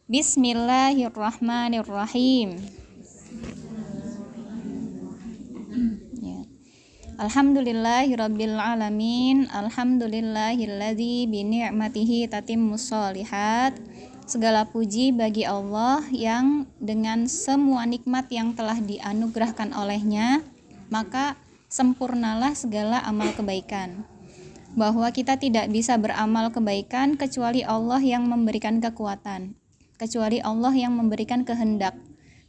Bismillahirrahmanirrahim. Ya. Alhamdulillahirabbil alamin. Alhamdulillahilladzi bi ni'matihi tatimmus shalihat. Segala puji bagi Allah yang dengan semua nikmat yang telah dianugerahkan olehnya, maka sempurnalah segala amal kebaikan. Bahwa kita tidak bisa beramal kebaikan kecuali Allah yang memberikan kekuatan, kecuali Allah yang memberikan kehendak,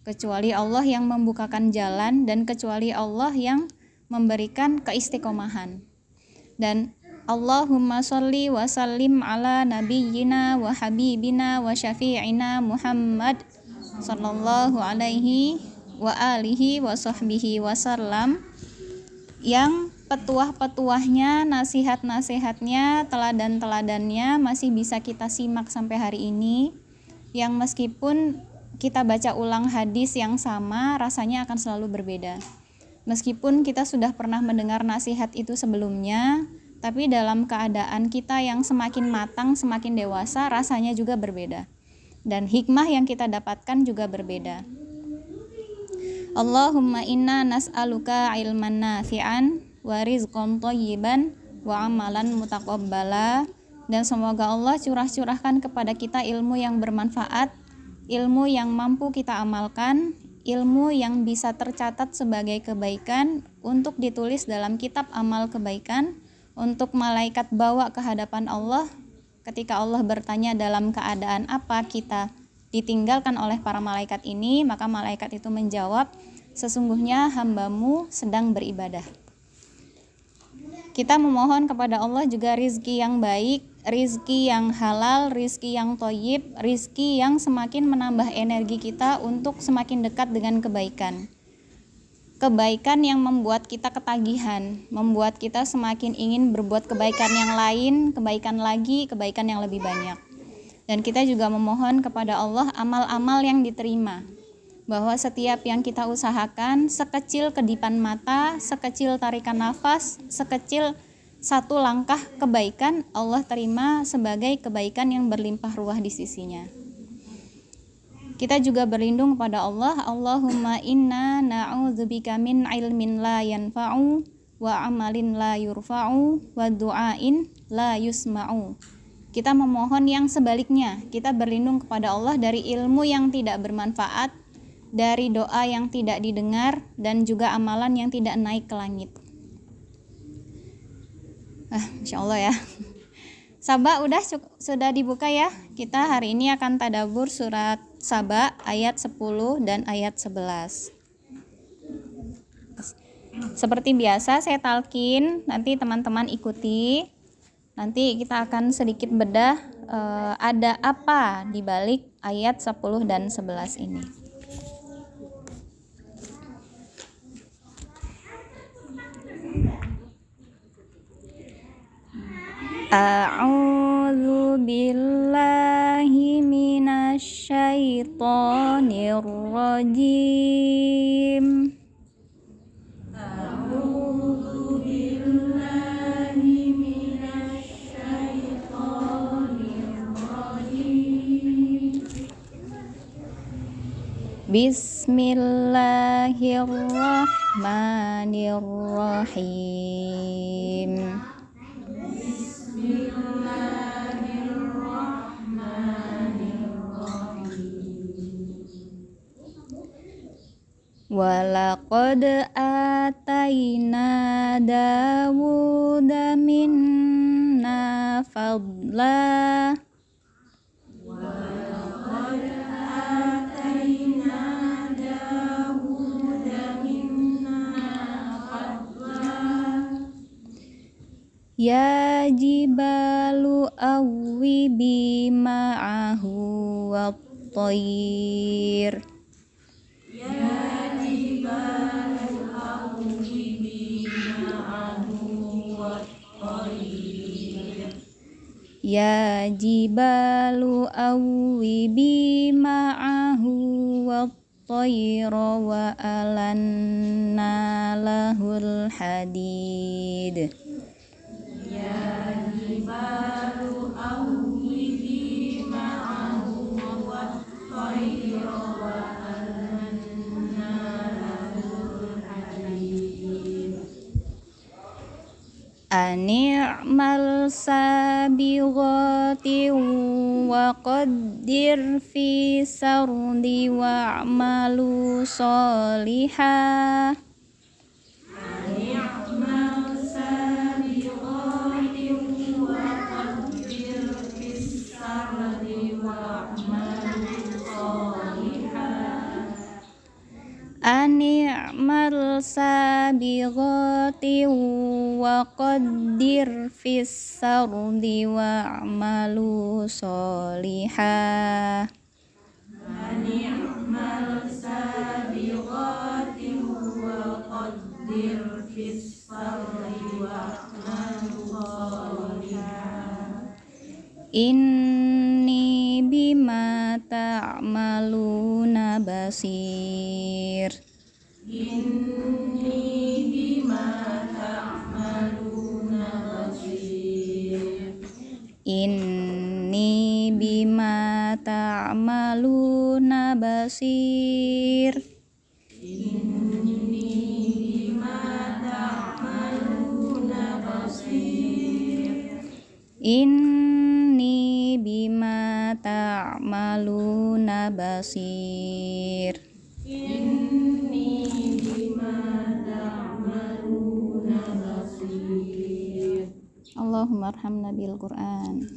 kecuali Allah yang membukakan jalan, dan kecuali Allah yang memberikan keistiqomahan. Dan Allahumma sholli wa sallim ala nabiyyina wa habibina wa syafi'ina Muhammad sallallahu alaihi wa alihi wa sahbihi wasallam, yang petuah-petuahnya, nasihat-nasihatnya, teladan-teladannya masih bisa kita simak sampai hari ini, yang meskipun kita baca ulang hadis yang sama, rasanya akan selalu berbeda. Meskipun kita sudah pernah mendengar nasihat itu sebelumnya, tapi dalam keadaan kita yang semakin matang, semakin dewasa, rasanya juga berbeda. Dan hikmah yang kita dapatkan juga berbeda. Allahumma inna nas'aluka ilman nafi'an wa rizqan thayyiban wa amalan mutaqabbala. Dan semoga Allah curahkan kepada kita ilmu yang bermanfaat, ilmu yang mampu kita amalkan, ilmu yang bisa tercatat sebagai kebaikan untuk ditulis dalam kitab amal kebaikan, untuk malaikat bawa ke hadapan Allah ketika Allah bertanya dalam keadaan apa kita ditinggalkan oleh para malaikat ini, maka malaikat itu menjawab, sesungguhnya hambamu sedang beribadah. Kita memohon kepada Allah juga rizki yang baik, rizki yang halal, rizki yang thayyib, rizki yang semakin menambah energi kita untuk semakin dekat dengan kebaikan. Kebaikan yang membuat kita ketagihan, membuat kita semakin ingin berbuat kebaikan yang lain, kebaikan lagi, kebaikan yang lebih banyak. Dan kita juga memohon kepada Allah amal-amal yang diterima, bahwa setiap yang kita usahakan, sekecil kedipan mata, sekecil tarikan nafas, sekecil satu langkah kebaikan, Allah terima sebagai kebaikan yang berlimpah ruah di sisinya. Kita juga berlindung kepada Allah, Allahumma inna na'udzubika min ilmin la yanfa'u wa amalin la yurfa'u wa du'ain la yusma'u. Kita memohon yang sebaliknya, kita berlindung kepada Allah dari ilmu yang tidak bermanfaat, dari doa yang tidak didengar, dan juga amalan yang tidak naik ke langit. Insya Allah ya. Saba sudah dibuka ya. Kita hari ini akan tadabbur surat Saba ayat 10 dan ayat 11. Seperti biasa saya talqin, nanti teman-teman ikuti. Nanti kita akan sedikit bedah ada apa di balik ayat 10 dan 11 ini. A'udzu billahi minasy syaithanir rajim. A'udzu billahi minasy syaithanir rajim. Bismillahirrahmanirrahim. Walaqad atayna Dawuda minna fadla. Walaqad atayna Dawuda minna fadla. Ya jibalu awwibi ma'ahu wat-tayr. Ya jibalu awwibi ma'ahu wat-tayra wa alanna lahul hadid. Ya jibalu awwibi ma'ahu wat Ani'mal sabighati wa qaddir fi sardi wa'malu sholihah. Ani'mal sabighati wa qaddir fis sardi wa'malu sholihah. Ani'mal sabighati wa qaddir fis sardi wa'malu sholihah. Inni bima ta'maluna basir. Inni bima ta'maluna basir. Inni bima ta'maluna basir. Inni bima ta'maluna basir. Inni bima ta'maluna basir. Inni bima ta'maluna basir. Allahumma arhamna bil Quran.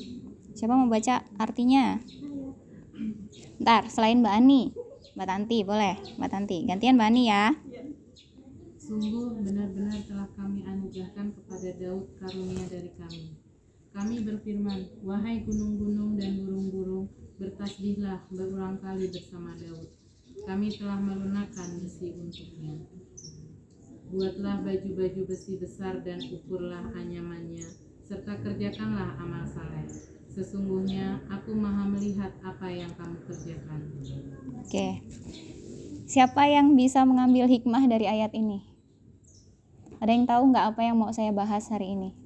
Siapa mau baca artinya? Ntar, selain Mbak Ani, Mbak Tanti boleh. Mbak Tanti, gantian Mbak Ani ya. Sungguh benar-benar telah kami anugerahkan kepada Daud karunia dari kami. Kami berfirman, wahai gunung-gunung dan burung-burung, bertasbihlah berulang kali bersama Daud. Kami telah melunakkan besi untuknya. Buatlah baju-baju besi besar dan ukurlah anyamannya, serta kerjakanlah amal saleh. Sesungguhnya aku maha melihat apa yang kamu kerjakan. Oke. Siapa yang bisa mengambil hikmah dari ayat ini? Ada yang tahu nggak apa yang mau saya bahas hari ini?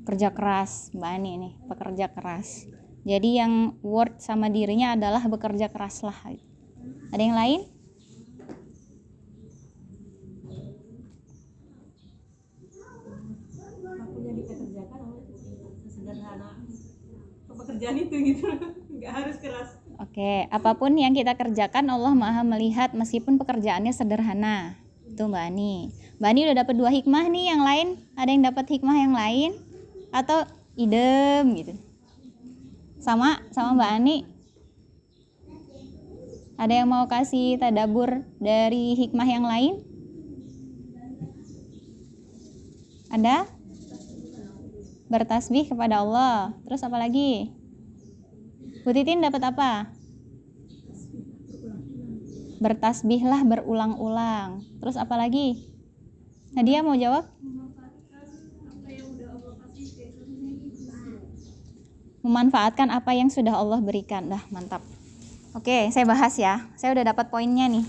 Kerja keras, Mbak Ani nih, pekerja keras. Jadi yang word sama dirinya adalah bekerja keras lah. Ada yang lain? Apapun yang kita kerjakan sederhana. Pekerjaan itu gitu, nggak harus keras. Oke, apapun yang kita kerjakan Allah Maha melihat meskipun pekerjaannya sederhana. Itu Mbak Ani. Mbak Ani udah dapat 2 hikmah nih, yang lain ada yang dapat hikmah yang lain? Atau idem gitu? Sama Mbak Ani. Ada yang mau kasih tadabbur dari hikmah yang lain? Ada? Bertasbih kepada Allah. Terus apa lagi? Bu Titin dapat apa? Bertasbihlah berulang-ulang. Terus apa lagi? Nadia mau jawab? Memanfaatkan apa yang sudah Allah berikan. Dah, mantap. Oke, saya bahas ya. Saya udah dapat poinnya nih.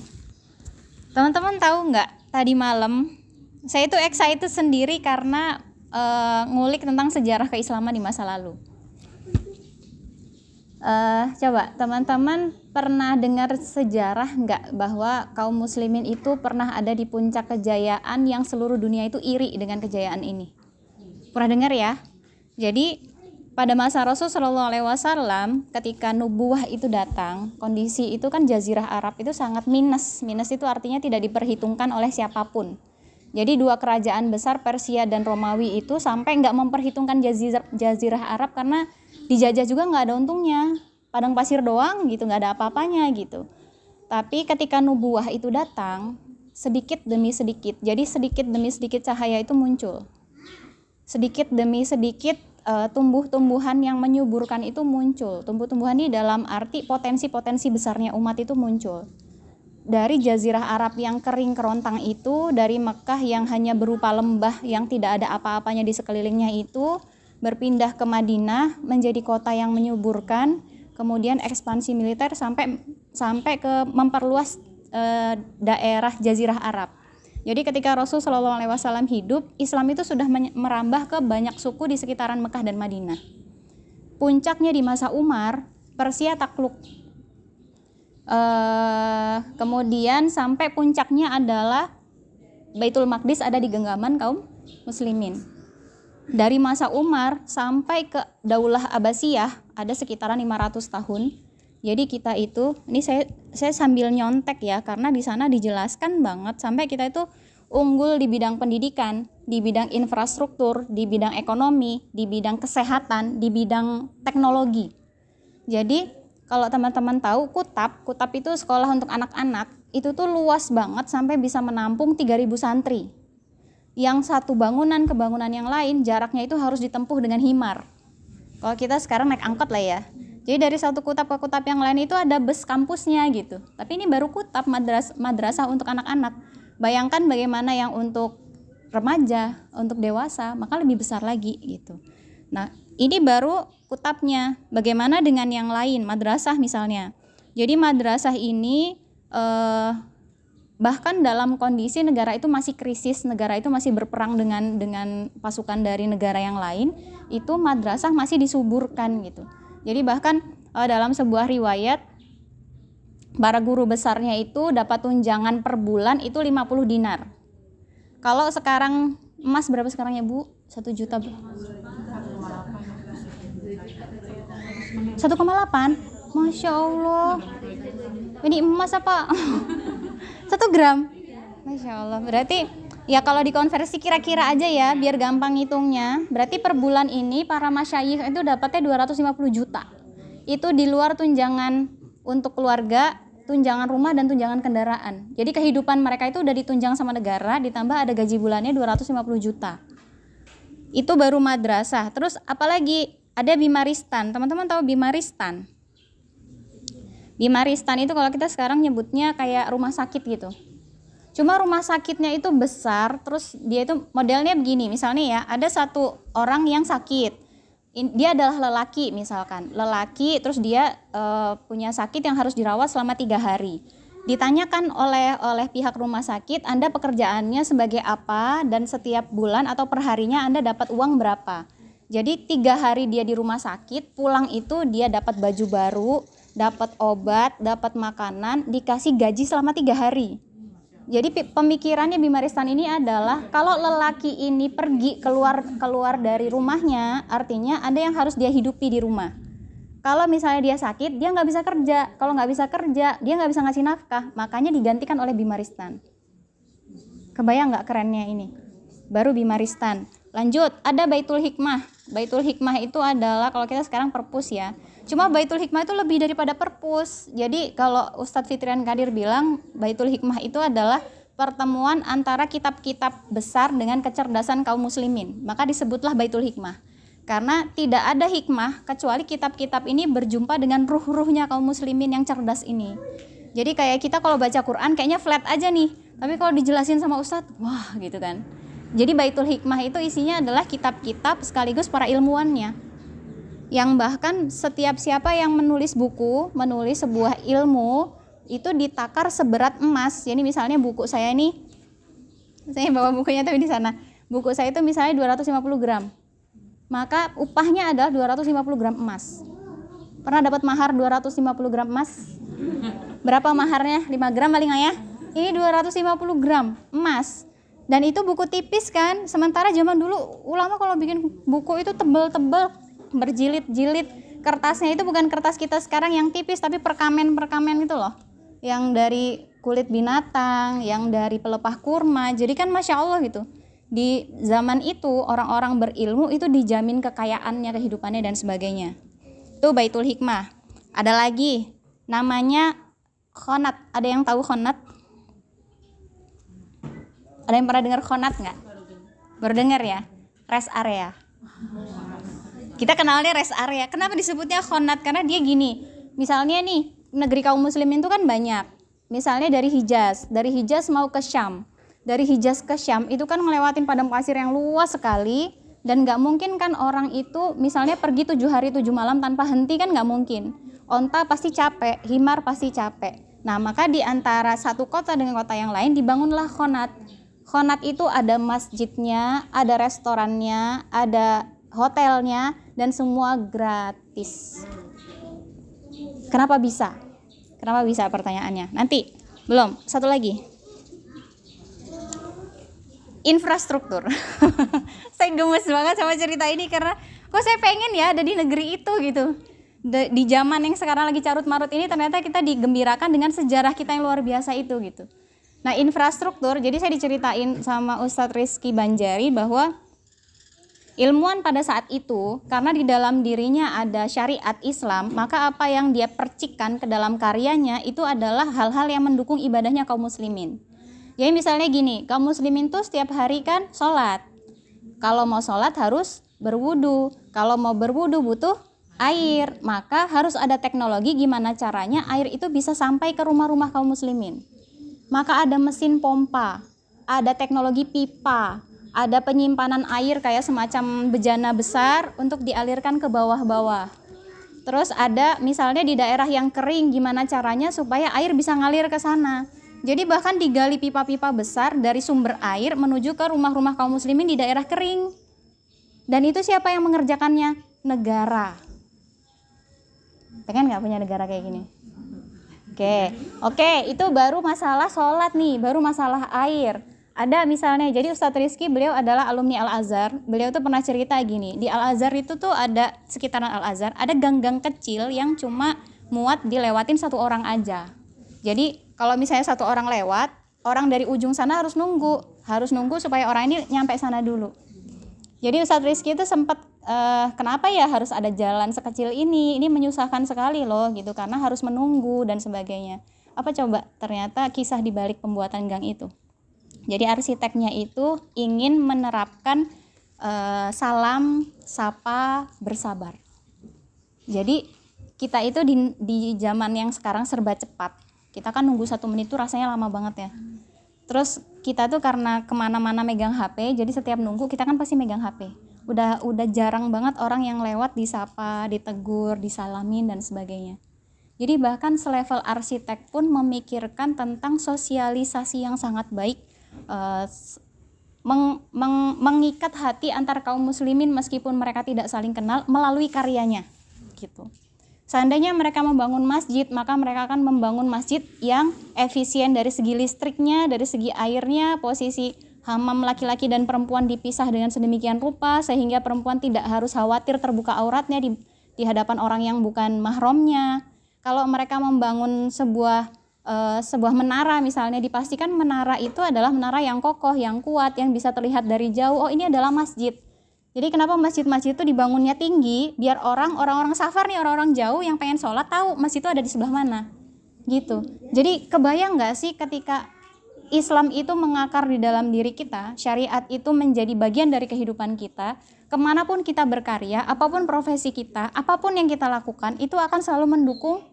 Teman-teman tahu nggak, tadi malam saya itu excited sendiri karena ngulik tentang sejarah keislaman di masa lalu. Coba teman-teman pernah dengar sejarah nggak bahwa kaum muslimin itu pernah ada di puncak kejayaan yang seluruh dunia itu iri dengan kejayaan ini? Pernah dengar ya? Jadi pada masa Rasul Shallallahu Alaihi Wasallam, ketika nubuwah itu datang, kondisi itu kan Jazirah Arab itu sangat minus. Minus itu artinya tidak diperhitungkan oleh siapapun. Jadi 2 kerajaan besar Persia dan Romawi itu sampai nggak memperhitungkan Jazirah Arab karena dijajah juga nggak ada untungnya. Padang pasir doang gitu, nggak ada apa-apanya gitu. Tapi ketika nubuwah itu datang, sedikit demi sedikit, jadi sedikit demi sedikit cahaya itu muncul. Sedikit demi sedikit tumbuh-tumbuhan yang menyuburkan itu muncul. Tumbuh-tumbuhan ini dalam arti potensi-potensi besarnya umat itu muncul. Dari Jazirah Arab yang kering kerontang itu, dari Mekah yang hanya berupa lembah yang tidak ada apa-apanya di sekelilingnya itu, berpindah ke Madinah menjadi kota yang menyuburkan, kemudian ekspansi militer sampai ke memperluas daerah Jazirah Arab. Jadi ketika Rasul Shallallahu Alaihi Wasallam hidup, Islam itu sudah merambah ke banyak suku di sekitaran Mekah dan Madinah. Puncaknya di masa Umar, Persia takluk. Kemudian sampai puncaknya adalah Baitul Maqdis ada di genggaman kaum muslimin. Dari masa Umar sampai ke Daulah Abbasiyah ada sekitaran 500 tahun. Jadi kita itu, ini saya sambil nyontek ya, karena di sana dijelaskan banget sampai kita itu unggul di bidang pendidikan, di bidang infrastruktur, di bidang ekonomi, di bidang kesehatan, di bidang teknologi. Jadi kalau teman-teman tahu Kutab itu sekolah untuk anak-anak, itu tuh luas banget sampai bisa menampung 3.000 santri. Yang satu bangunan ke bangunan yang lain jaraknya itu harus ditempuh dengan himar. Kalau kita sekarang naik angkot lah ya. Jadi dari satu Kutab ke Kutab yang lain itu ada bus kampusnya gitu. Tapi ini baru Kutab madrasah untuk anak-anak. Bayangkan bagaimana yang untuk remaja, untuk dewasa, maka lebih besar lagi gitu. Nah, ini baru Kutabnya. Bagaimana dengan yang lain, madrasah misalnya. Jadi madrasah ini bahkan dalam kondisi negara itu masih krisis, negara itu masih berperang dengan pasukan dari negara yang lain, itu madrasah masih disuburkan gitu. Jadi bahkan dalam sebuah riwayat, para guru besarnya itu dapat tunjangan per bulan itu 50 dinar. Kalau sekarang emas berapa sekarang ya Bu? 1 juta. 1,8. Masya Allah. Ini emas apa? 1 gram. Masya Allah. Berarti ya kalau dikonversi kira-kira aja ya, biar gampang hitungnya. Berarti per bulan ini para masyayikh itu dapatnya 250 juta. Itu di luar tunjangan untuk keluarga, tunjangan rumah dan tunjangan kendaraan. Jadi kehidupan mereka itu udah ditunjang sama negara, ditambah ada gaji bulannya 250 juta. Itu baru madrasah. Terus apalagi ada bimaristan. Teman-teman tahu bimaristan? Bimaristan itu kalau kita sekarang nyebutnya kayak rumah sakit gitu. Cuma rumah sakitnya itu besar, terus dia itu modelnya begini. Misalnya ya, ada satu orang yang sakit. Dia adalah lelaki misalkan. Lelaki terus dia punya sakit yang harus dirawat selama 3 hari. Ditanyakan oleh pihak rumah sakit, Anda pekerjaannya sebagai apa dan setiap bulan atau perharinya Anda dapat uang berapa. Jadi 3 hari dia di rumah sakit, pulang itu dia dapat baju baru, dapat obat, dapat makanan, dikasih gaji selama 3 hari. Jadi pemikirannya bimaristan ini adalah kalau lelaki ini pergi keluar dari rumahnya, artinya ada yang harus dia hidupi di rumah. Kalau misalnya dia sakit, dia nggak bisa kerja. Kalau nggak bisa kerja, dia nggak bisa ngasih nafkah. Makanya digantikan oleh bimaristan. Kebayang nggak kerennya ini? Baru bimaristan. Lanjut, ada Baitul Hikmah. Baitul Hikmah itu adalah kalau kita sekarang perpus ya. Cuma Baitul Hikmah itu lebih daripada perpus. Jadi kalau Ustadz Fitrian Kadir bilang Baitul Hikmah itu adalah pertemuan antara kitab-kitab besar dengan kecerdasan kaum muslimin. Maka disebutlah Baitul Hikmah. Karena tidak ada hikmah kecuali kitab-kitab ini berjumpa dengan ruh-ruhnya kaum muslimin yang cerdas ini. Jadi kayak kita kalau baca Quran kayaknya flat aja nih. Tapi kalau dijelasin sama Ustadz, wah gitu kan. Jadi Baitul Hikmah itu isinya adalah kitab-kitab sekaligus para ilmuwannya. Yang bahkan setiap siapa yang menulis buku, menulis sebuah ilmu, itu ditakar seberat emas. Jadi misalnya buku saya ini, saya bawa bukunya tapi di sana. Buku saya itu misalnya 250 gram. Maka upahnya adalah 250 gram emas. Pernah dapat mahar 250 gram emas? Berapa maharnya? 5 gram paling ya? Ini 250 gram emas. Dan itu buku tipis kan? Sementara zaman dulu ulama kalau bikin buku itu tebel-tebel, berjilid-jilid. Kertasnya itu bukan kertas kita sekarang yang tipis, tapi perkamen-perkamen itu loh. Yang dari kulit binatang, yang dari pelepah kurma. Jadi kan Masya Allah gitu. Di zaman itu orang-orang berilmu itu dijamin kekayaannya, kehidupannya dan sebagainya. Itu Baitul Hikmah. Ada lagi namanya khonat. Ada yang tahu khonat? Ada yang pernah dengar khonat nggak? Baru dengar ya? Rest area. Kita kenalnya rest area. Kenapa disebutnya khonat? Karena dia gini. Misalnya nih negeri kaum muslimin itu kan banyak. Misalnya dari Hijaz mau ke Syam. Dari Hijaz ke Syam itu kan ngelewatin padang pasir yang luas sekali, dan nggak mungkin kan orang itu misalnya pergi 7 hari 7 malam tanpa henti kan nggak mungkin. Onta pasti capek, himar pasti capek. Nah maka di antara satu kota dengan kota yang lain dibangunlah khonat. Khonat itu ada masjidnya, ada restorannya, ada hotelnya, dan semua gratis. Kenapa bisa? Kenapa bisa pertanyaannya? Nanti belum, satu lagi. infrastruktur. Saya gemes banget sama cerita ini karena kok saya pengen ya ada di negeri itu gitu. Di zaman yang sekarang lagi carut marut ini ternyata kita digembirakan dengan sejarah kita yang luar biasa itu gitu. Nah, infrastruktur, jadi saya diceritain sama Ustadz Rizky Banjari bahwa ilmuwan pada saat itu, karena di dalam dirinya ada syariat Islam, maka apa yang dia percikkan ke dalam karyanya itu adalah hal-hal yang mendukung ibadahnya kaum muslimin. Jadi misalnya gini, kaum muslimin tuh setiap hari kan sholat. Kalau mau sholat harus berwudu. Kalau mau berwudu butuh air. Maka harus ada teknologi gimana caranya air itu bisa sampai ke rumah-rumah kaum muslimin. Maka ada mesin pompa, ada teknologi pipa, ada penyimpanan air kayak semacam bejana besar untuk dialirkan ke bawah-bawah. Terus ada misalnya di daerah yang kering gimana caranya supaya air bisa ngalir ke sana. Jadi bahkan digali pipa-pipa besar dari sumber air menuju ke rumah-rumah kaum muslimin di daerah kering. Dan itu siapa yang mengerjakannya? Negara. Pengen nggak punya negara kayak gini? Oke, itu baru masalah sholat nih, baru masalah air. Ada misalnya, jadi Ustadz Rizky beliau adalah alumni Al-Azhar. Beliau tuh pernah cerita gini, di Al-Azhar itu tuh ada sekitaran Al-Azhar, ada gang-gang kecil yang cuma muat dilewatin satu orang aja. Jadi kalau misalnya satu orang lewat, orang dari ujung sana harus nunggu supaya orang ini nyampe sana dulu. Jadi Ustadz Rizky itu sempat kenapa ya harus ada jalan sekecil ini menyusahkan sekali loh gitu, karena harus menunggu dan sebagainya. Apa coba ternyata kisah di balik pembuatan gang itu. Jadi arsiteknya itu ingin menerapkan salam, sapa, bersabar. Jadi kita itu di zaman yang sekarang serba cepat, kita kan nunggu 1 menit itu rasanya lama banget ya. Terus kita tuh karena kemana-mana megang HP, jadi setiap nunggu kita kan pasti megang HP. Udah jarang banget orang yang lewat disapa, ditegur, disalamin dan sebagainya. Jadi bahkan selevel arsitek pun memikirkan tentang sosialisasi yang sangat baik, mengikat hati antar kaum muslimin meskipun mereka tidak saling kenal melalui karyanya gitu. Seandainya mereka membangun masjid, maka mereka akan membangun masjid yang efisien dari segi listriknya, dari segi airnya, posisi hamam laki-laki dan perempuan dipisah dengan sedemikian rupa sehingga perempuan tidak harus khawatir terbuka auratnya di hadapan orang yang bukan mahramnya. Kalau mereka membangun sebuah menara misalnya, dipastikan menara itu adalah menara yang kokoh, yang kuat, yang bisa terlihat dari jauh. Oh, ini adalah masjid. Jadi kenapa masjid-masjid itu dibangunnya tinggi, biar orang-orang safar nih, orang-orang jauh yang pengen sholat tahu masjid itu ada di sebelah mana gitu. Jadi kebayang nggak sih ketika Islam itu mengakar di dalam diri kita, syariat itu menjadi bagian dari kehidupan kita, kemanapun kita berkarya, apapun profesi kita, apapun yang kita lakukan, itu akan selalu mendukung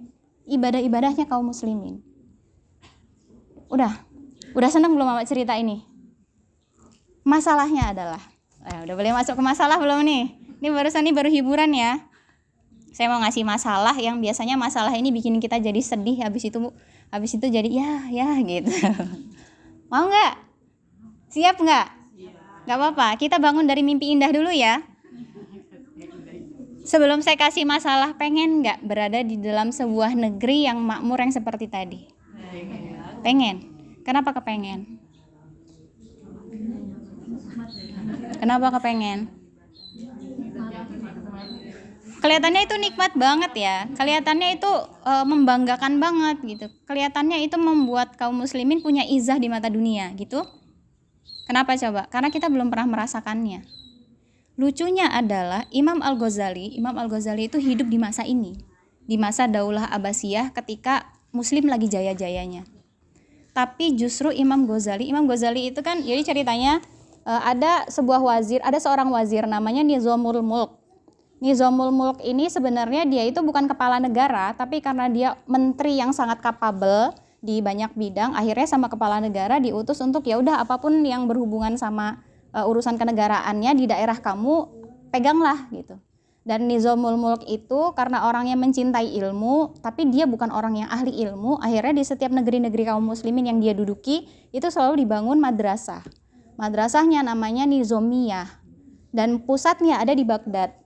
ibadah-ibadahnya kaum muslimin. Udah seneng belum sama cerita ini? Masalahnya adalah, udah boleh masuk ke masalah belum nih? Ini baru hiburan ya. Saya mau ngasih masalah yang biasanya masalah ini bikin kita jadi sedih, habis itu jadi ya gitu. Mau nggak? Siap nggak? Nggak apa-apa, kita bangun dari mimpi indah dulu ya. Sebelum saya kasih masalah, pengen nggak berada di dalam sebuah negeri yang makmur yang seperti tadi? Pengen. Kenapa kepengen? Kenapa kepengen? Kelihatannya itu nikmat banget ya. Kelihatannya itu membanggakan banget gitu. Kelihatannya itu membuat kaum muslimin punya izah di mata dunia gitu. Kenapa coba? Karena kita belum pernah merasakannya. Lucunya adalah Imam Al-Ghazali itu hidup di masa ini. Di masa Daulah Abbasiyah ketika muslim lagi jaya-jayanya. Tapi justru Imam Ghazali itu kan, jadi ceritanya ada seorang wazir namanya Nizamul Mulk. Nizamul Mulk ini sebenarnya dia itu bukan kepala negara, tapi karena dia menteri yang sangat kapabel di banyak bidang, akhirnya sama kepala negara diutus untuk ya udah apapun yang berhubungan sama urusan kenegaraannya di daerah kamu peganglah gitu. Dan Nizamul Mulk itu karena orangnya mencintai ilmu, tapi dia bukan orang yang ahli ilmu, akhirnya di setiap negeri-negeri kaum muslimin yang dia duduki itu selalu dibangun madrasah. Madrasahnya namanya Nizamiyah dan pusatnya ada di Baghdad.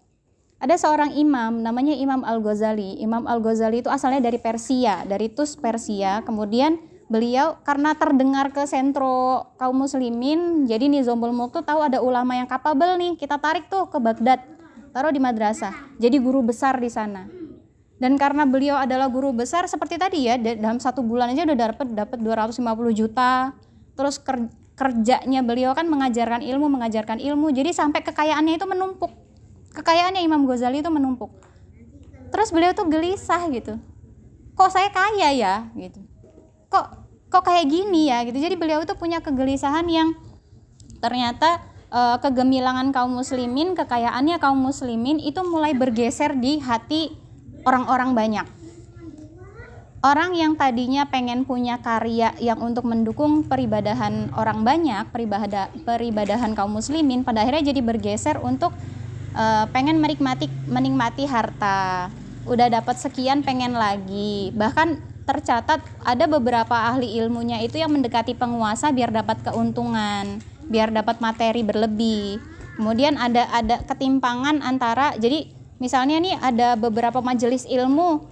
Ada seorang imam namanya Imam Al-Ghazali. Imam Al-Ghazali itu asalnya dari Persia, dari Tus Persia, kemudian beliau karena terdengar ke sentro kaum muslimin, jadi Nizamul Mulk tuh tahu ada ulama yang kapabel nih, kita tarik tuh ke Baghdad, taruh di madrasah, jadi guru besar di sana. Dan karena beliau adalah guru besar seperti tadi ya, dalam 1 bulan aja udah dapat 250 juta. Terus kerjanya beliau kan mengajarkan ilmu, jadi sampai kekayaannya itu menumpuk. Kekayaannya Imam Ghazali itu menumpuk. Terus beliau tuh gelisah gitu. Kok saya kaya ya gitu. Kok kayak gini ya gitu. Jadi beliau itu punya kegelisahan yang ternyata kegemilangan kaum muslimin, kekayaannya kaum muslimin itu mulai bergeser di hati orang-orang banyak. Orang yang tadinya pengen punya karya yang untuk mendukung peribadahan orang banyak, peribadahan kaum muslimin, pada akhirnya jadi bergeser untuk pengen menikmati harta. Udah dapat sekian pengen lagi. Bahkan tercatat ada beberapa ahli ilmunya itu yang mendekati penguasa biar dapat keuntungan, biar dapat materi berlebih. Kemudian ada ketimpangan antara, jadi misalnya nih ada beberapa majelis ilmu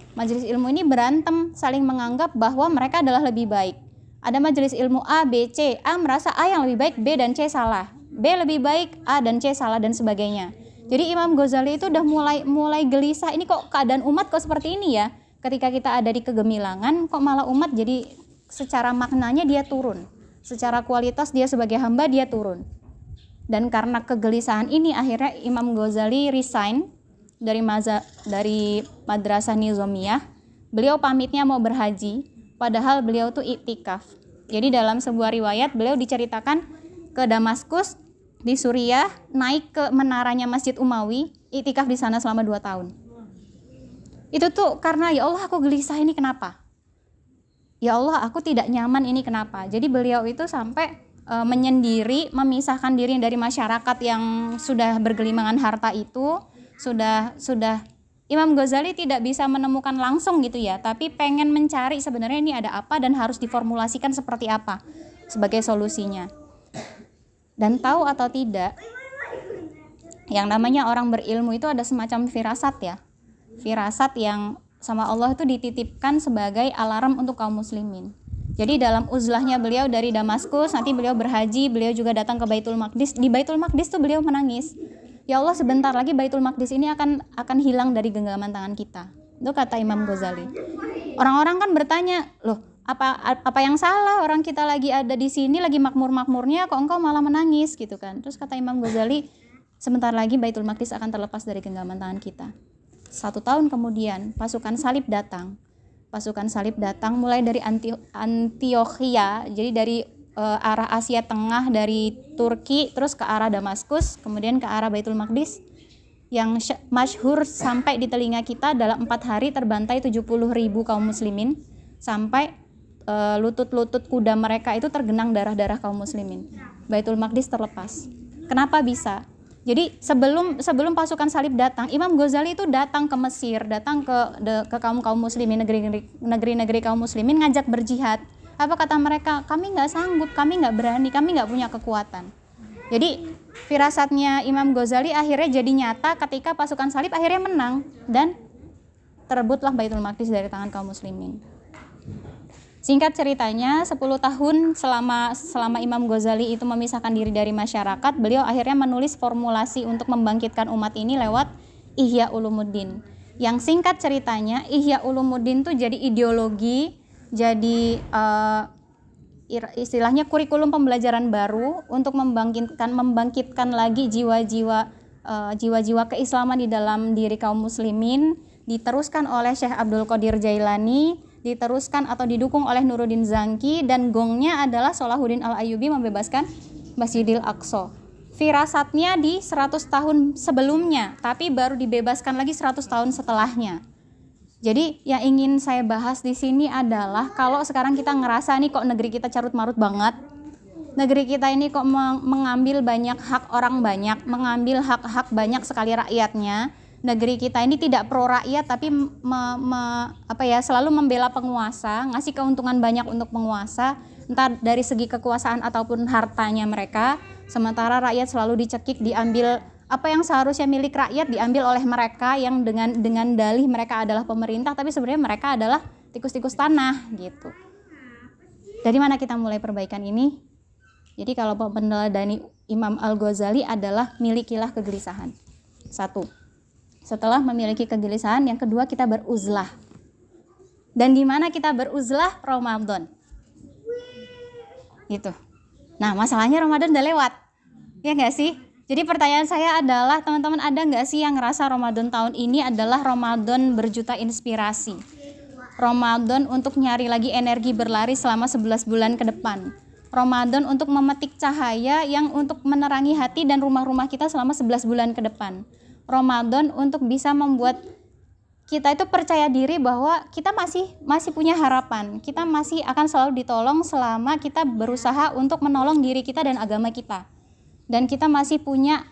ini berantem, saling menganggap bahwa mereka adalah lebih baik. Ada majelis ilmu A, B, C. A merasa A yang lebih baik, B dan C salah. B lebih baik, A dan C salah, dan sebagainya. Jadi Imam Ghazali itu udah mulai gelisah, ini kok keadaan umat kok seperti ini ya. Ketika kita ada di kegemilangan, kok malah umat jadi secara maknanya dia turun. Secara kualitas dia sebagai hamba dia turun. Dan karena kegelisahan ini akhirnya Imam Ghazali resign dari Madrasah Nizamiyah. Beliau pamitnya mau berhaji, padahal beliau tuh iktikaf. Jadi dalam sebuah riwayat beliau diceritakan ke Damaskus di Suriah, naik ke menaranya Masjid Umawi, iktikaf di sana selama 2 tahun. Itu tuh karena ya Allah aku gelisah ini kenapa? Ya Allah aku tidak nyaman ini kenapa? Jadi beliau itu sampai menyendiri, memisahkan diri dari masyarakat yang sudah bergelimangan harta itu. Sudah Imam Ghazali tidak bisa menemukan langsung gitu ya, tapi pengen mencari sebenarnya ini ada apa dan harus diformulasikan seperti apa sebagai solusinya. Dan tahu atau tidak, yang namanya orang berilmu itu ada semacam firasat ya. Firasat yang sama Allah itu dititipkan sebagai alarm untuk kaum muslimin. Jadi dalam uzlahnya beliau dari Damaskus, nanti beliau berhaji, beliau juga datang ke Baitul Maqdis. Di Baitul Maqdis tuh beliau menangis. Ya Allah, sebentar lagi Baitul Maqdis ini akan hilang dari genggaman tangan kita. Itu kata Imam Ghazali. Orang-orang kan bertanya, loh apa yang salah, orang kita lagi ada di sini lagi makmur-makmurnya kok engkau malah menangis gitu kan. Terus kata Imam Ghazali, sebentar lagi Baitul Maqdis akan terlepas dari genggaman tangan kita. 1 tahun kemudian pasukan salib datang mulai dari Antioquia, jadi dari arah Asia Tengah, dari Turki terus ke arah Damaskus, kemudian ke arah Baitul Maqdis. Yang masyhur sampai di telinga kita dalam 4 hari terbantai 70.000 kaum muslimin, sampai lutut-lutut kuda mereka itu tergenang darah-darah kaum muslimin. Baitul Maqdis terlepas. Kenapa bisa? Jadi sebelum pasukan salib datang, Imam Ghazali itu datang ke Mesir, datang ke kaum muslimin, negeri-negeri kaum muslimin, ngajak berjihad. Apa kata mereka? Kami nggak sanggup, kami nggak berani, kami nggak punya kekuatan. Jadi firasatnya Imam Ghazali akhirnya jadi nyata ketika pasukan salib akhirnya menang dan terebutlah Baitul Maqdis dari tangan kaum muslimin. Singkat ceritanya, 10 tahun selama Imam Ghazali itu memisahkan diri dari masyarakat, beliau akhirnya menulis formulasi untuk membangkitkan umat ini lewat Ihya Ulumuddin. Yang singkat ceritanya, Ihya Ulumuddin tuh jadi ideologi, jadi istilahnya kurikulum pembelajaran baru untuk membangkitkan lagi jiwa-jiwa keislaman di dalam diri kaum muslimin, diteruskan oleh Syekh Abdul Qadir Jailani, diteruskan atau didukung oleh Nuruddin Zanki, dan gongnya adalah Salahuddin Al-Ayyubi membebaskan Masjidil Aqsa. Firasatnya di 100 tahun sebelumnya, tapi baru dibebaskan lagi 100 tahun setelahnya. Jadi yang ingin saya bahas di sini adalah kalau sekarang kita ngerasa nih kok negeri kita carut-marut banget, negeri kita ini kok mengambil banyak hak orang banyak, mengambil hak-hak banyak sekali rakyatnya. Negeri kita ini tidak pro rakyat tapi selalu membela penguasa, ngasih keuntungan banyak untuk penguasa, entah dari segi kekuasaan ataupun hartanya mereka. Sementara rakyat selalu dicekik, diambil apa yang seharusnya milik rakyat diambil oleh mereka yang dengan dalih mereka adalah pemerintah, tapi sebenarnya mereka adalah tikus-tikus tanah gitu. Dari mana kita mulai perbaikan ini? Jadi kalau meneladani Imam Al-Ghazali adalah milikilah kegelisahan. 1. Setelah memiliki kegelisahan, yang kedua kita beruzlah. Dan di mana kita beruzlah? Ramadan. Gitu. Nah, masalahnya Ramadan udah lewat. Ya nggak sih? Jadi pertanyaan saya adalah, teman-teman ada nggak sih yang ngerasa Ramadan tahun ini adalah Ramadan berjuta inspirasi? Ramadan untuk nyari lagi energi berlari selama 11 bulan ke depan. Ramadan untuk memetik cahaya yang untuk menerangi hati dan rumah-rumah kita selama 11 bulan ke depan. Ramadan untuk bisa membuat kita itu percaya diri bahwa kita masih punya harapan. Kita masih akan selalu ditolong selama kita berusaha untuk menolong diri kita dan agama kita. Dan kita masih punya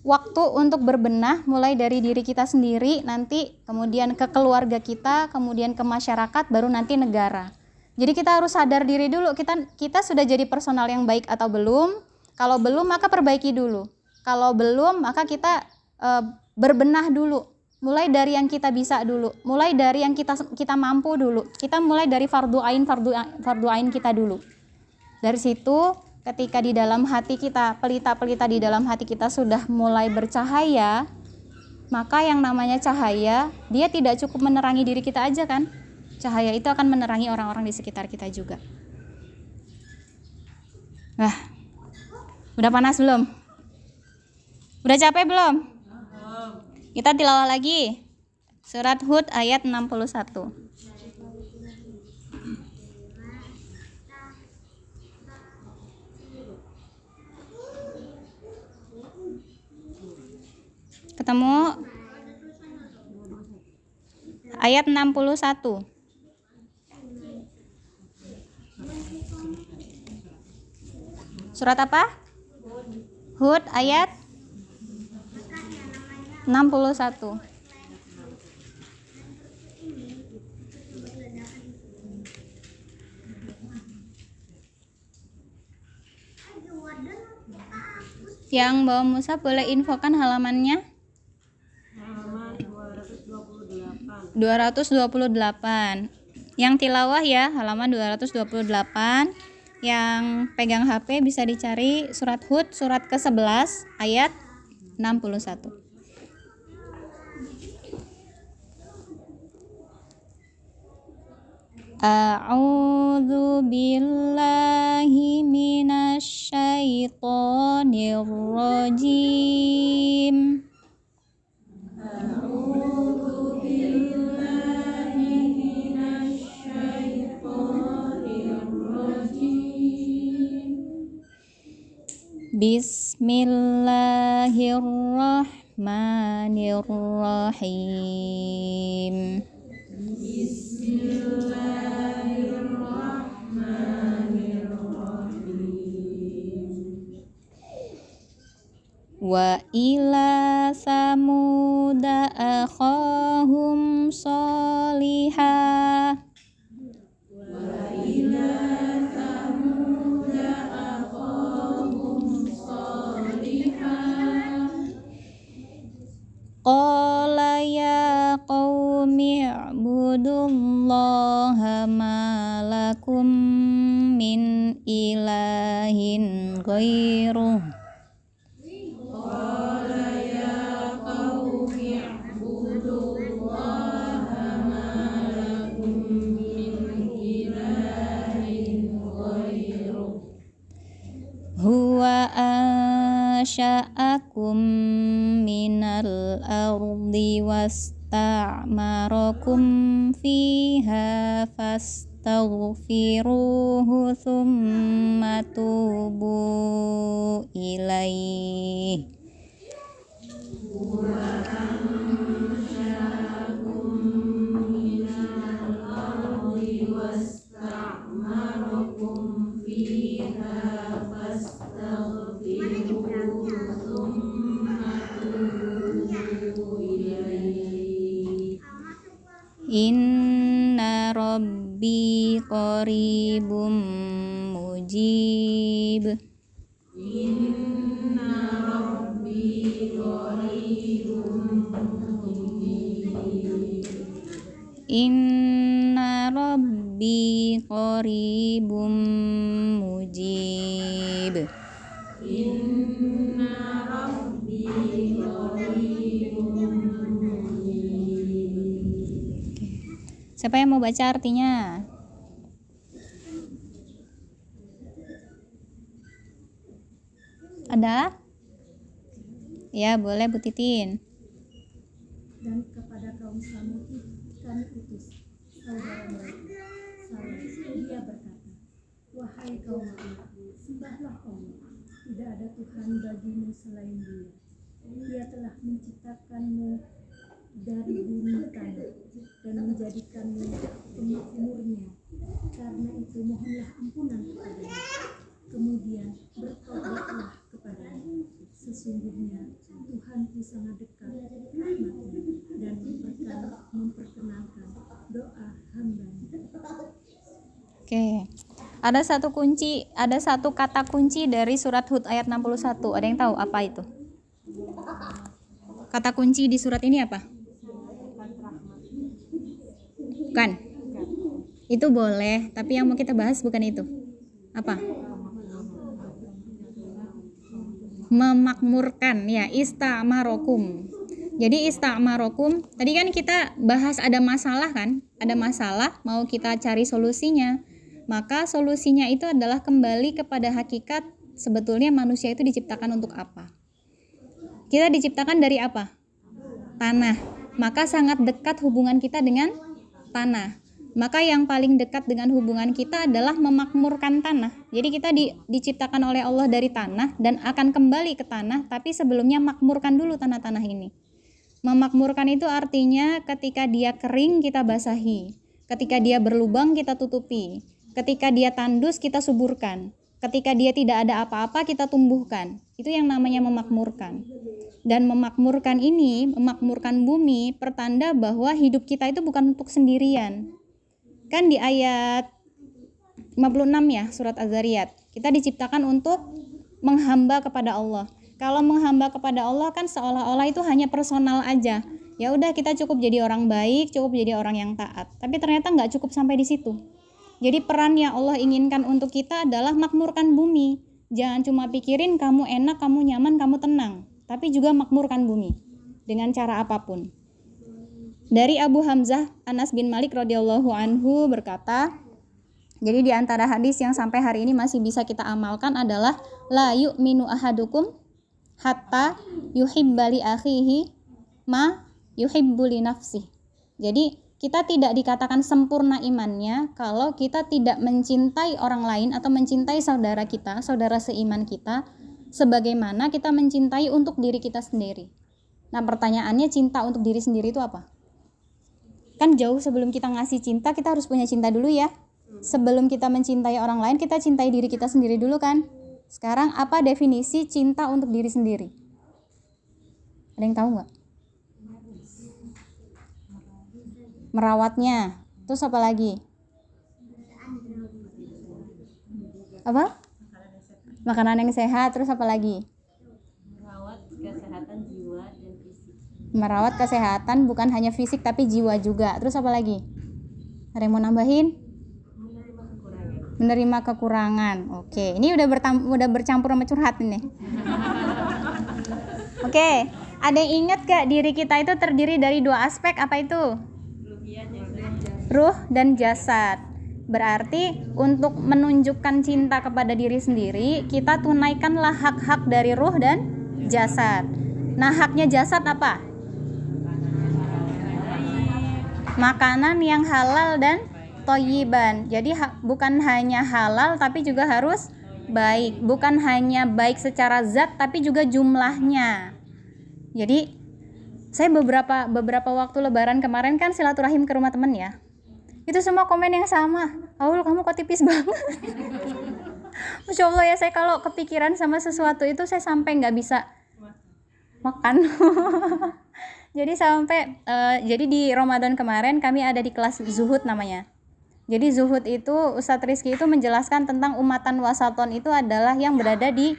waktu untuk berbenah, mulai dari diri kita sendiri, nanti kemudian ke keluarga kita, kemudian ke masyarakat, baru nanti negara. Jadi kita harus sadar diri dulu, kita sudah jadi personal yang baik atau belum. Kalau belum, maka perbaiki dulu. Kalau belum, maka kita berbenah dulu. Mulai dari yang kita bisa dulu, mulai dari yang kita mampu dulu. Kita mulai dari fardu ain kita dulu. Dari situ, ketika di dalam hati kita, pelita-pelita di dalam hati kita sudah mulai bercahaya, maka yang namanya cahaya, dia tidak cukup menerangi diri kita aja kan? Cahaya itu akan menerangi orang-orang di sekitar kita juga. Nah, udah panas belum? Udah capek belum? Kita tilawah lagi. Surat Hud ayat 61. Ketemu? Ayat 61. Surat apa? Hud ayat 61. Yang bawa mushaf boleh infokan halamannya? Halaman 228. Yang tilawah ya, halaman 228. Yang pegang HP bisa dicari surat Hud surat ke-11 ayat 61. A'udzu billahi minasy syaithanir rajim. Bismillahirrahmanirrahim. Wa ila samuda akhahum salihah. Qala ya qaumi i'budullaha ma lakum min ilahin ghairuh. Huwa ansha'akum minal ardi wasta'marakum fiha fastaghfiruhu thumma tubu ilaihi. Inna rabbi qaribum mujib. Inna rabbi qaribum mujib. Siapa yang mau baca artinya? Ada? Ya, boleh Bu Titin. Dan kepada kaum Samud kami utus saudara mereka Saleh. Dia berkata, wahai kaum Ad, sembahlah Allah, tidak ada Tuhan bagimu selain Dia. Dia telah menciptakanmu dari bumi tanah dan menjadikanmu pemakmurnya. Karena itu mohonlah ampunan kepadanya. Kemudian bertobatlah kepadanya. Sesungguhnya Tuhanku sangat dekat rahmatnya dan memperkenankan doa hambanya. Oke. Ada satu kata kunci dari surat Hud ayat 61. Ada yang tahu apa itu? Kata kunci di surat ini apa? Bukan. Itu boleh, tapi yang mau kita bahas bukan itu. Apa? Memakmurkan, ya, ista'marokum. Jadi ista'marokum, tadi kan kita bahas ada masalah kan? Ada masalah, mau kita cari solusinya. Maka solusinya itu adalah kembali kepada hakikat sebetulnya manusia itu diciptakan untuk apa. Kita diciptakan dari apa? Tanah. Maka sangat dekat hubungan kita dengan tanah. Maka yang paling dekat dengan hubungan kita adalah memakmurkan tanah. Jadi kita diciptakan oleh Allah dari tanah dan akan kembali ke tanah, tapi sebelumnya makmurkan dulu tanah-tanah ini. Memakmurkan itu artinya ketika dia kering kita basahi, ketika dia berlubang kita tutupi, ketika dia tandus kita suburkan, ketika dia tidak ada apa-apa kita tumbuhkan. Itu yang namanya memakmurkan. Dan memakmurkan ini, memakmurkan bumi, pertanda bahwa hidup kita itu bukan untuk sendirian. Kan di ayat 56 ya, surat Az-Zariyat. Kita diciptakan untuk menghamba kepada Allah. Kalau menghamba kepada Allah kan seolah-olah itu hanya personal aja. Ya udah kita cukup jadi orang baik, cukup jadi orang yang taat. Tapi ternyata nggak cukup sampai di situ. Jadi peran yang Allah inginkan untuk kita adalah makmurkan bumi. Jangan cuma pikirin kamu enak, kamu nyaman, kamu tenang. Tapi juga makmurkan bumi. Dengan cara apapun. Dari Abu Hamzah, Anas bin Malik radhiyallahu anhu berkata, jadi di antara hadis yang sampai hari ini masih bisa kita amalkan adalah la yu'minu ahadukum hatta yuhibba li akhihi ma yuhibbu li nafsihi. Jadi kita tidak dikatakan sempurna imannya kalau kita tidak mencintai orang lain atau mencintai saudara kita, saudara seiman kita, sebagaimana kita mencintai untuk diri kita sendiri. Nah pertanyaannya, cinta untuk diri sendiri itu apa? Kan jauh sebelum kita ngasih cinta, kita harus punya cinta dulu ya. Sebelum kita mencintai orang lain, kita cintai diri kita sendiri dulu kan. Sekarang apa definisi cinta untuk diri sendiri? Ada yang tahu nggak? Merawatnya. Terus apa lagi? Apa? Makanan yang sehat. Terus apa lagi? Merawat kesehatan jiwa dan fisik. Merawat kesehatan bukan hanya fisik tapi jiwa juga. Terus apa lagi? Ada yang mau nambahin? Menerima kekurangan. Oke, ini udah bercampur sama curhat ini. Oke, ada yang ingat gak diri kita itu terdiri dari dua aspek, apa itu? Ruh dan jasad. Berarti untuk menunjukkan cinta kepada diri sendiri, kita tunaikanlah hak-hak dari ruh dan jasad. Nah, haknya jasad apa? Makanan yang halal dan thayyiban. Jadi bukan hanya halal tapi juga harus baik. Bukan hanya baik secara zat tapi juga jumlahnya. Jadi saya beberapa waktu lebaran kemarin kan silaturahim ke rumah teman ya. Itu semua komen yang sama. Aul, kamu kok tipis banget. Masya Allah ya, saya kalau kepikiran sama sesuatu itu saya sampai nggak bisa makan. Jadi di Ramadan kemarin kami ada di kelas zuhud namanya. Jadi zuhud itu Ustadz Rizky itu menjelaskan tentang umatan wasaton itu adalah yang berada di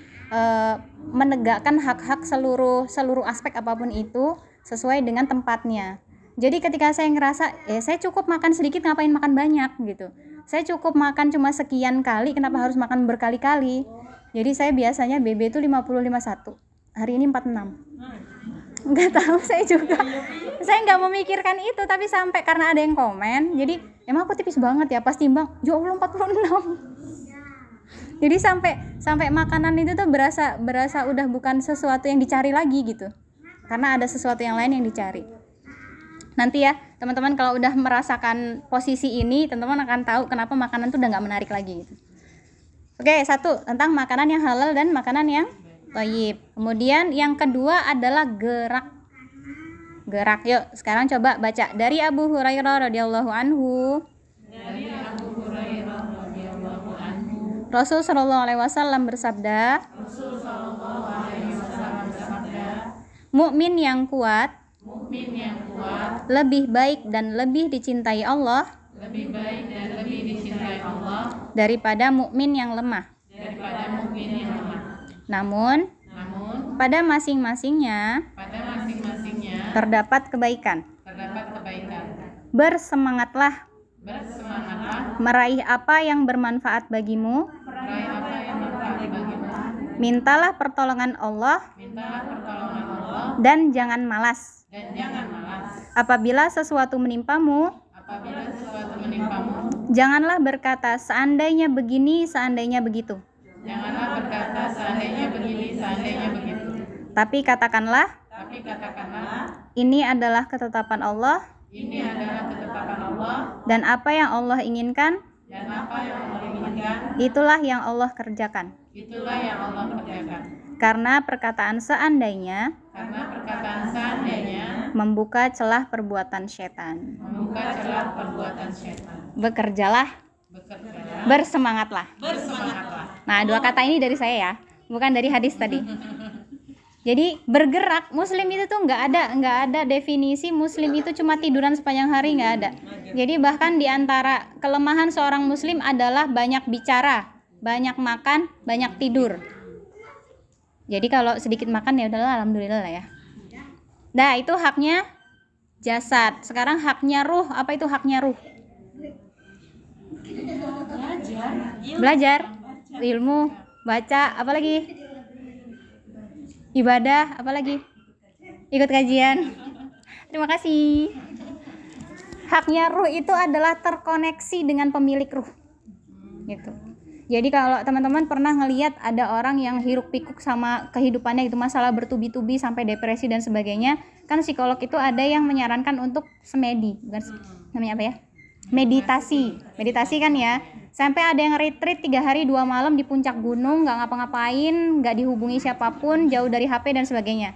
menegakkan hak-hak seluruh aspek apapun itu sesuai dengan tempatnya. Jadi ketika saya ngerasa saya cukup makan sedikit, ngapain makan banyak gitu. Saya cukup makan cuma sekian kali, kenapa harus makan berkali-kali. Jadi saya biasanya BB itu 50-51. Hari ini 46. Nggak tahu saya juga. Saya nggak memikirkan itu, tapi sampai karena ada yang komen, jadi emang aku tipis banget ya, pas timbang ya Allah 46. Jadi sampai makanan itu tuh berasa udah bukan sesuatu yang dicari lagi gitu, karena ada sesuatu yang lain yang dicari. Nanti ya teman-teman kalau udah merasakan posisi ini, teman-teman akan tahu kenapa makanan tuh udah nggak menarik lagi gitu. Oke, satu tentang makanan yang halal dan makanan yang thayyib. Kemudian yang kedua adalah gerak. Yuk sekarang coba baca dari Abu Hurairah radhiyallahu anhu. Rasul sallallahu alaihi wasallam bersabda, mukmin yang kuat lebih baik dan lebih dicintai Allah daripada mukmin yang lemah. Namun pada masing-masingnya terdapat kebaikan. Bersemangatlah meraih apa yang bermanfaat bagimu. Mintalah pertolongan Allah dan jangan malas. Apabila sesuatu menimpamu, janganlah berkata seandainya begini, seandainya begitu. Tapi katakanlah, ini adalah ketetapan Allah. Dan apa yang Allah inginkan, itulah yang Allah kerjakan. Karena perkataan seandainya membuka celah perbuatan setan. Bekerjalah, bersemangatlah. Nah, dua kata ini dari saya ya, bukan dari hadis tadi. Jadi bergerak, muslim itu tuh nggak ada definisi muslim itu cuma tiduran sepanjang hari, nggak ada. Jadi bahkan diantara kelemahan seorang muslim adalah banyak bicara, banyak makan, banyak tidur. Jadi kalau sedikit makan ya udahlah, alhamdulillah lah ya. Nah itu haknya jasad. Sekarang haknya ruh. Apa itu haknya ruh? Belajar, ilmu, baca, apa lagi? Ibadah, apalagi? Ikut kajian. Terima kasih. Haknya ruh itu adalah terkoneksi dengan pemilik ruh. Gitu. Jadi kalau teman-teman pernah ngelihat ada orang yang hiruk pikuk sama kehidupannya gitu, masalah bertubi-tubi sampai depresi dan sebagainya, kan psikolog itu ada yang menyarankan untuk semedi, bukan namanya apa ya? Meditasi kan ya. Sampai ada yang retreat 3 hari 2 malam di puncak gunung, gak ngapa-ngapain, gak dihubungi siapapun, jauh dari HP dan sebagainya.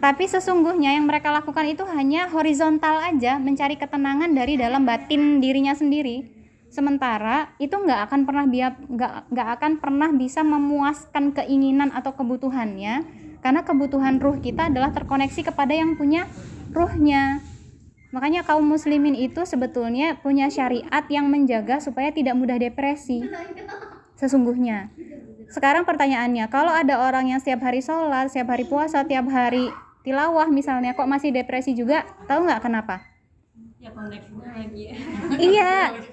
Tapi sesungguhnya yang mereka lakukan itu hanya horizontal aja, mencari ketenangan dari dalam batin dirinya sendiri. Sementara itu gak akan pernah bisa memuaskan keinginan atau kebutuhannya, karena kebutuhan ruh kita adalah terkoneksi kepada yang punya ruhnya. Makanya kaum muslimin itu sebetulnya punya syariat yang menjaga supaya tidak mudah depresi. Sesungguhnya. Sekarang pertanyaannya, kalau ada orang yang setiap hari sholat, setiap hari puasa, tiap hari tilawah misalnya, kok masih depresi juga, tahu nggak kenapa? Ya koneksinya lagi.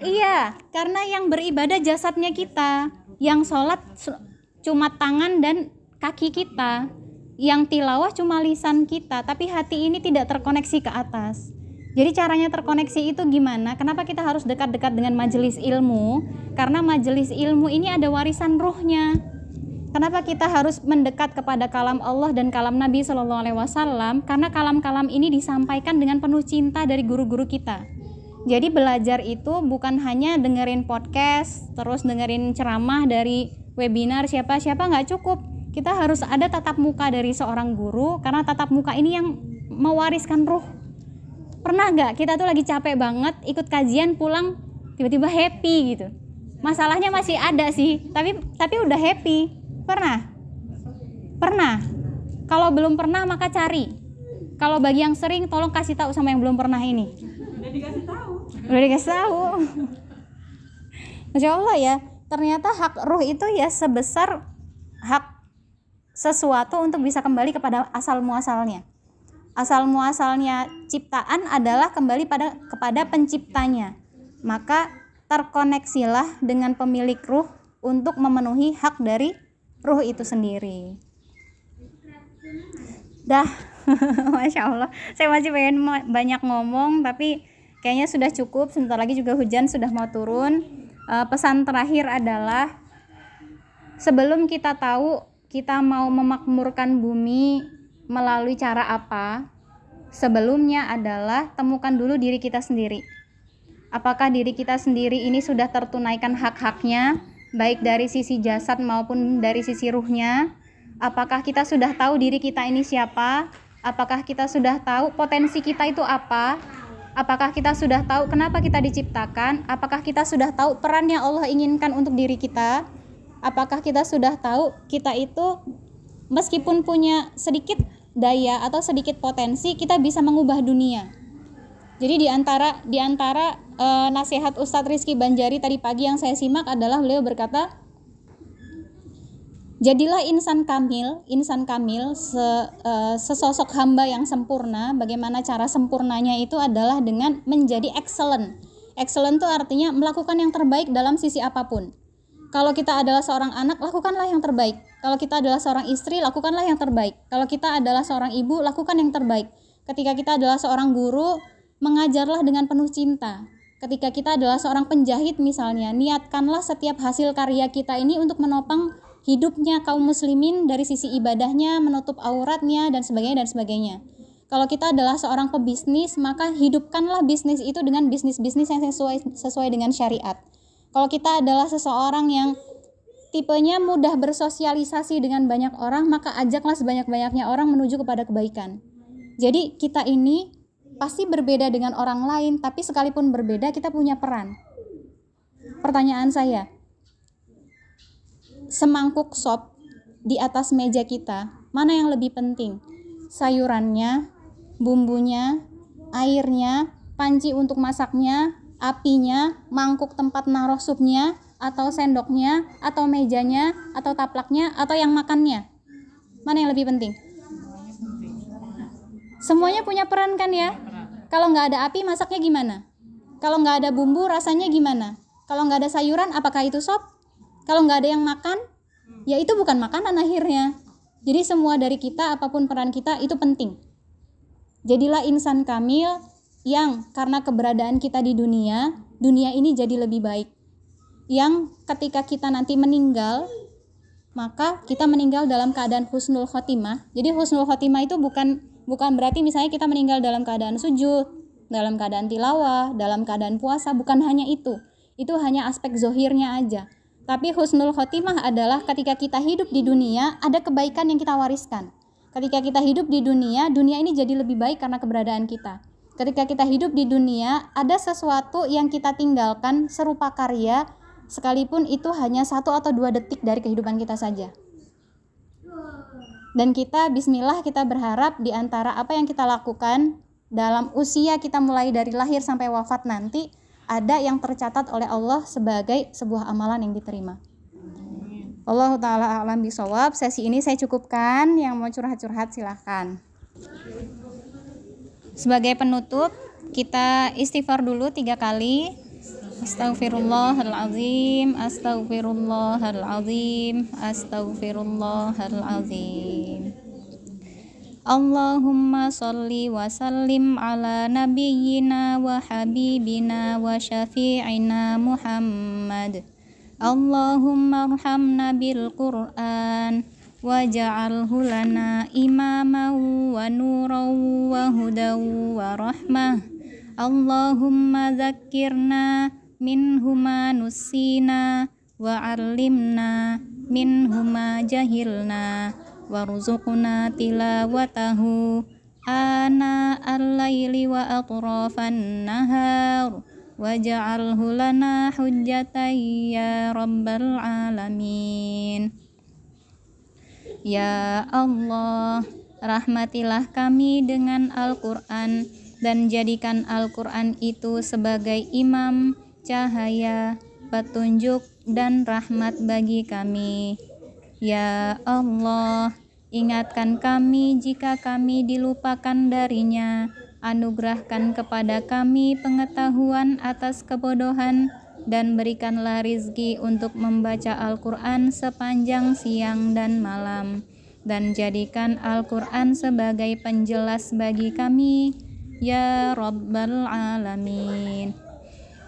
Iya, karena yang beribadah jasadnya kita, yang sholat cuma tangan dan kaki kita, yang tilawah cuma lisan kita, tapi hati ini tidak terkoneksi ke atas. Jadi caranya terkoneksi itu gimana? Kenapa kita harus dekat-dekat dengan majelis ilmu? Karena majelis ilmu ini ada warisan ruhnya. Kenapa kita harus mendekat kepada kalam Allah dan kalam Nabi Shallallahu Alaihi Wasallam? Karena kalam-kalam ini disampaikan dengan penuh cinta dari guru-guru kita. Jadi belajar itu bukan hanya dengerin podcast, terus dengerin ceramah dari webinar siapa-siapa, nggak cukup. Kita harus ada tatap muka dari seorang guru, karena tatap muka ini yang mewariskan ruh. Pernah nggak kita tuh lagi capek banget ikut kajian, pulang tiba-tiba happy gitu? Masalahnya masih ada sih, tapi udah happy. Pernah? Kalau belum pernah maka cari. Kalau bagi yang sering, tolong kasih tahu sama yang belum pernah ini. Udah dikasih tahu. Masya Allah ya, ternyata hak ruh itu ya sebesar hak sesuatu untuk bisa kembali kepada asal muasalnya. asal muasalnya ciptaan adalah kembali kepada penciptanya. Maka terkoneksilah dengan pemilik ruh untuk memenuhi hak dari ruh itu sendiri. Dah. Masya Allah, saya masih pengen banyak ngomong, tapi kayaknya sudah cukup. Sebentar lagi juga hujan sudah mau turun. Pesan terakhir adalah, sebelum kita tahu kita mau memakmurkan bumi melalui cara apa, sebelumnya adalah temukan dulu diri kita sendiri. Apakah diri kita sendiri ini sudah tertunaikan hak-haknya, baik dari sisi jasad maupun dari sisi ruhnya? Apakah kita sudah tahu diri kita ini siapa? Apakah kita sudah tahu potensi kita itu apa? Apakah kita sudah tahu kenapa kita diciptakan? Apakah kita sudah tahu peran yang Allah inginkan untuk diri kita? Apakah kita sudah tahu kita itu meskipun punya sedikit daya atau sedikit potensi, kita bisa mengubah dunia? Jadi di antara nasihat Ustadz Rizky Banjari tadi pagi yang saya simak adalah beliau berkata, jadilah insan kamil, sesosok hamba yang sempurna. Bagaimana cara sempurnanya itu adalah dengan menjadi excellent. Excellent itu artinya melakukan yang terbaik dalam sisi apapun. Kalau kita adalah seorang anak, lakukanlah yang terbaik. Kalau kita adalah seorang istri, lakukanlah yang terbaik. Kalau kita adalah seorang ibu, lakukan yang terbaik. Ketika kita adalah seorang guru, mengajarlah dengan penuh cinta. Ketika kita adalah seorang penjahit misalnya, niatkanlah setiap hasil karya kita ini untuk menopang hidupnya kaum muslimin dari sisi ibadahnya, menutup auratnya, dan sebagainya. Kalau kita adalah seorang pebisnis, maka hidupkanlah bisnis itu dengan bisnis-bisnis yang sesuai dengan syariat. Kalau kita adalah seseorang yang tipenya mudah bersosialisasi dengan banyak orang, maka ajaklah sebanyak-banyaknya orang menuju kepada kebaikan. Jadi kita ini pasti berbeda dengan orang lain, tapi sekalipun berbeda kita punya peran. Pertanyaan saya, semangkuk sop di atas meja kita, mana yang lebih penting? Sayurannya, bumbunya, airnya, panci untuk masaknya, apinya, mangkuk tempat naruh supnya, atau sendoknya, atau mejanya, atau taplaknya, atau yang makannya? Mana yang lebih penting? Semuanya punya peran kan ya? Kalau nggak ada api, masaknya gimana? Kalau nggak ada bumbu, rasanya gimana? Kalau nggak ada sayuran, apakah itu sop? Kalau nggak ada yang makan, ya itu bukan makanan akhirnya. Jadi semua dari kita, apapun peran kita, itu penting. Jadilah insan kamil yang karena keberadaan kita di dunia ini jadi lebih baik. Yang ketika kita nanti meninggal, maka kita meninggal dalam keadaan husnul khotimah. Jadi husnul khotimah itu bukan berarti misalnya kita meninggal dalam keadaan sujud, dalam keadaan tilawah, dalam keadaan puasa, bukan hanya itu. Itu hanya aspek zohirnya aja. Tapi husnul khotimah adalah ketika kita hidup di dunia, ada kebaikan yang kita wariskan. Ketika kita hidup di dunia ini jadi lebih baik karena keberadaan kita. Ketika kita hidup di dunia, ada sesuatu yang kita tinggalkan serupa karya, sekalipun itu hanya 1 atau 2 detik dari kehidupan kita saja. Dan kita, bismillah, kita berharap di antara apa yang kita lakukan dalam usia kita mulai dari lahir sampai wafat nanti, ada yang tercatat oleh Allah sebagai sebuah amalan yang diterima. Allahu ta'ala a'lam bishawab. Sesi ini saya cukupkan. Yang mau curhat-curhat silahkan. Sebagai penutup, kita istighfar dulu 3 kali. Astaghfirullahaladzim, astaghfirullahaladzim, astaghfirullahaladzim. Allahumma salli wa sallim ala nabiyyina wa habibina wa syafi'ina Muhammad. Allahumma arhamna bil Qur'an wa ja'alhu lana imaman wa nuran wa hudan wa rahmah. Allahumma zakkirna minhuma nusina wa 'allimna minhuma jahilna warzuqna tilawatahu ana al-laili wa atrafan nahar waj'alhu lana hujjatan ya rabbal alamin. Ya Allah, rahmatilah kami dengan Al-Quran dan jadikan Al-Quran itu sebagai imam, cahaya, petunjuk dan rahmat bagi kami. Ya Allah, Ingatkan kami jika kami dilupakan darinya. Anugerahkan kepada kami pengetahuan atas kebodohan, dan berikanlah rizki untuk membaca Al-Quran sepanjang siang dan malam, dan jadikan Al-Quran sebagai penjelas bagi kami, ya Rabbal Alamin.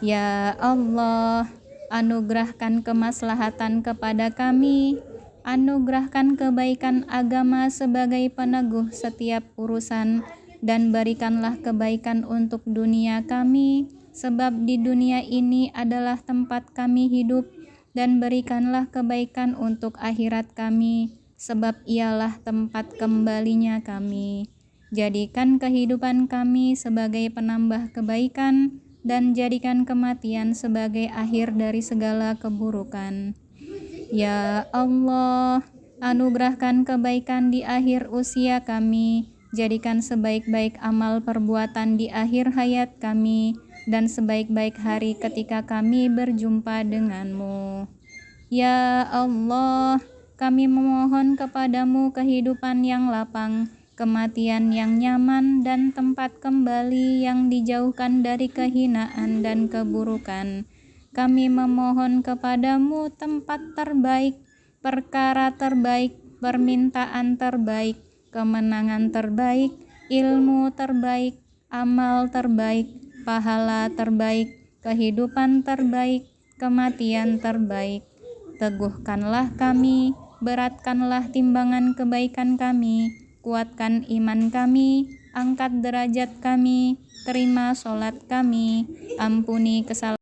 Ya Allah, anugerahkan kemaslahatan kepada kami, anugerahkan kebaikan agama sebagai peneguh setiap urusan, dan berikanlah kebaikan untuk dunia kami, sebab di dunia ini adalah tempat kami hidup, dan berikanlah kebaikan untuk akhirat kami, sebab ialah tempat kembalinya kami. Jadikan kehidupan kami sebagai penambah kebaikan, dan jadikan kematian sebagai akhir dari segala keburukan. Ya Allah, anugerahkan kebaikan di akhir usia kami, jadikan sebaik-baik amal perbuatan di akhir hayat kami, dan sebaik-baik hari ketika kami berjumpa denganmu. Ya Allah, kami memohon kepadamu kehidupan yang lapang, kematian yang nyaman, dan tempat kembali yang dijauhkan dari kehinaan dan keburukan. Kami memohon kepadamu tempat terbaik, perkara terbaik, permintaan terbaik, kemenangan terbaik, ilmu terbaik, amal terbaik, pahala terbaik, kehidupan terbaik, kematian terbaik. Teguhkanlah kami, beratkanlah timbangan kebaikan kami, kuatkan iman kami, angkat derajat kami, terima sholat kami, ampuni kesalahan